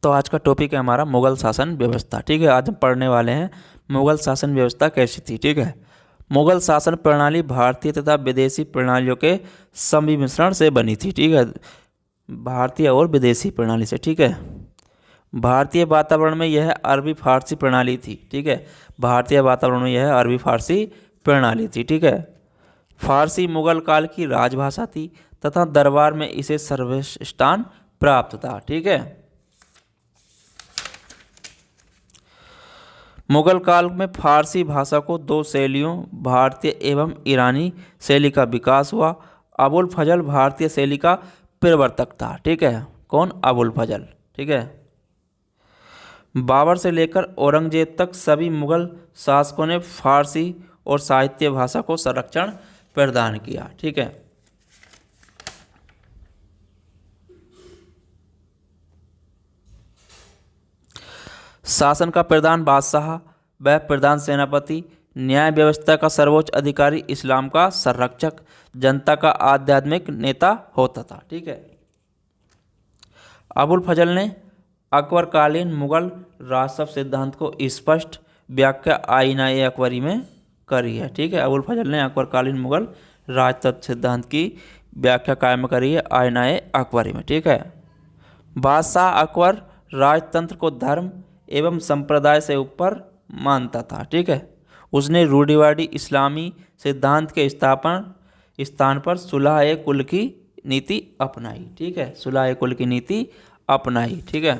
तो आज का टॉपिक है हमारा मुगल शासन व्यवस्था। ठीक है, आज हम पढ़ने वाले हैं मुगल शासन व्यवस्था कैसी थी। ठीक है, मुगल शासन प्रणाली भारतीय तथा विदेशी प्रणालियों के सम्मिश्रण से बनी थी। ठीक है, भारतीय और विदेशी प्रणाली से। ठीक है, भारतीय वातावरण में यह अरबी फारसी प्रणाली थी। ठीक है, भारतीय वातावरण में यह अरबी फारसी प्रणाली थी। ठीक है, फारसी मुगल काल की राजभाषा थी तथा दरबार में इसे सर्वश्रेष्ठ स्थान प्राप्त था। ठीक है, मुगल काल में फारसी भाषा को दो शैलियों भारतीय एवं ईरानी शैली का विकास हुआ। अबुल फजल भारतीय शैली का प्रवर्तक था। ठीक है, कौन? अबुल फजल। ठीक है, बाबर से लेकर औरंगजेब तक सभी मुगल शासकों ने फारसी और साहित्य भाषा को संरक्षण प्रदान किया। ठीक है, शासन का प्रधान बादशाह व प्रधान सेनापति, न्याय व्यवस्था का सर्वोच्च अधिकारी, इस्लाम का संरक्षक, जनता का आध्यात्मिक नेता होता था। ठीक है, अबुल फजल ने अकबरकालीन मुगल राजसभ सिद्धांत को स्पष्ट व्याख्या आईना-ए अकबरी में करी है। ठीक है, अबुल फजल ने अकबरकालीन मुगल राजतंत्र सिद्धांत की व्याख्या कायम करी है आईना-ए अकबरी में। ठीक है, बादशाह अकबर राजतंत्र को धर्म एवं संप्रदाय से ऊपर मानता था। ठीक है, उसने रूढ़िवादी इस्लामी सिद्धांत के स्थान पर सुलह कुल की नीति अपनाई। ठीक है, सुलह कुल की नीति अपनाई। ठीक है,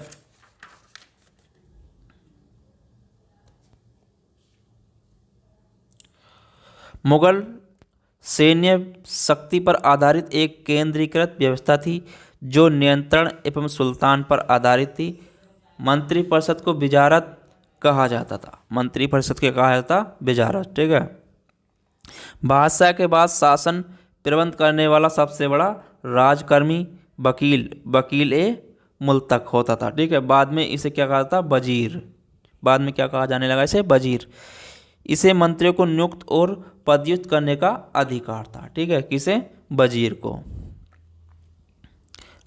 मुगल सैन्य शक्ति पर आधारित एक केंद्रीकृत व्यवस्था थी जो नियंत्रण एवं सुल्तान पर आधारित थी। मंत्रिपरिषद को विजारत कहा जाता था। मंत्रिपरिषद के कहा जाता विजारत। ठीक है, बादशाह के बाद शासन प्रबंध करने वाला सबसे बड़ा राजकर्मी वकील ए मुल्तक होता था। ठीक है, बाद में इसे क्या कहा था? वजीर। बाद में क्या कहा जाने लगा? इसे वजीर। इसे मंत्रियों को नियुक्त और पदच्युत करने का अधिकार था। ठीक है, किसे? वजीर को।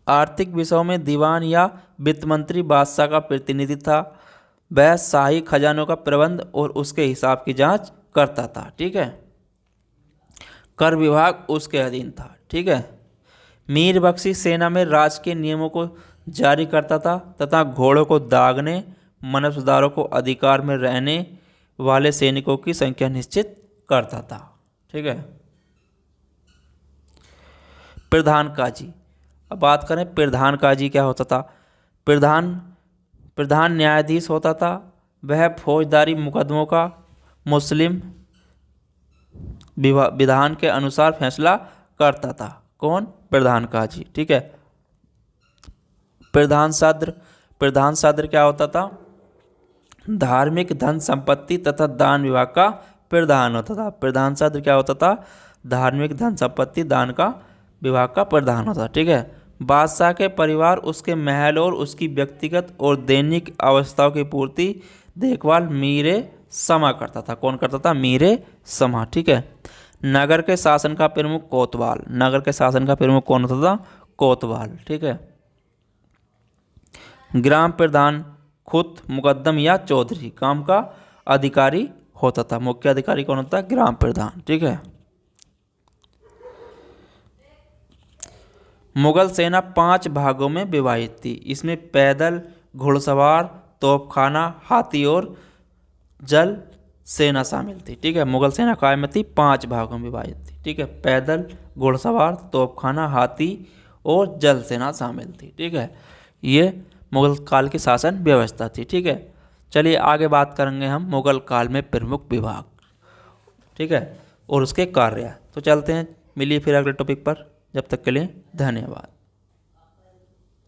आर्थिक विषयों में दीवान या वित्त मंत्री बादशाह का प्रतिनिधि था। वह शाही खजानों का प्रबंध और उसके हिसाब की जांच करता था। ठीक है, कर विभाग उसके अधीन था। ठीक है, मीर बख्शी सेना में राजकीय नियमों को जारी करता था तथा घोड़ों को दागने, मनसबदारों को अधिकार में रहने वाले सैनिकों की संख्या निश्चित करता था। ठीक है, प्रधान काजी। अब बात करें प्रधान काजी क्या होता था। प्रधान न्यायाधीश होता था। वह फौजदारी मुकदमों का मुस्लिम विधान के अनुसार फैसला करता था। कौन? प्रधान काजी। ठीक है, प्रधान सद्र क्या होता था? धार्मिक, धन संपत्ति तथा दान विभाग का प्रधान होता था। प्रधान सद्र क्या होता था? धार्मिक, धन संपत्ति, दान का विभाग का प्रधान होता था। ठीक है, बादशाह के परिवार, उसके महल और उसकी व्यक्तिगत और दैनिक आवश्यकताओं की पूर्ति देखभाल मीरे समा करता था। कौन करता था? मीरे समा। ठीक है, नगर के शासन का प्रमुख कोतवाल। नगर के शासन का प्रमुख कौन होता था? कोतवाल। ठीक है, ग्राम प्रधान खुद मुकद्दम या चौधरी काम का अधिकारी होता था। मुख्य अधिकारी कौन होता है? ग्राम प्रधान। ठीक है, मुगल सेना 5 भागों में विभाजित थी। इसमें पैदल, घुड़सवार, तोपखाना, हाथी और जल सेना शामिल थी। ठीक है, मुगल सेना काय में थी? 5 भागों में विभाजित थी। ठीक है, पैदल, घुड़सवार, तोपखाना, हाथी और जल सेना शामिल थी। ठीक है, ये मुगल काल की शासन व्यवस्था थी। ठीक है, चलिए आगे बात करेंगे हम मुगल काल में प्रमुख विभाग। ठीक है, और उसके कार्य। तो चलते हैं, मिलिए फिर अगले टॉपिक पर। जब तक के लिए धन्यवाद।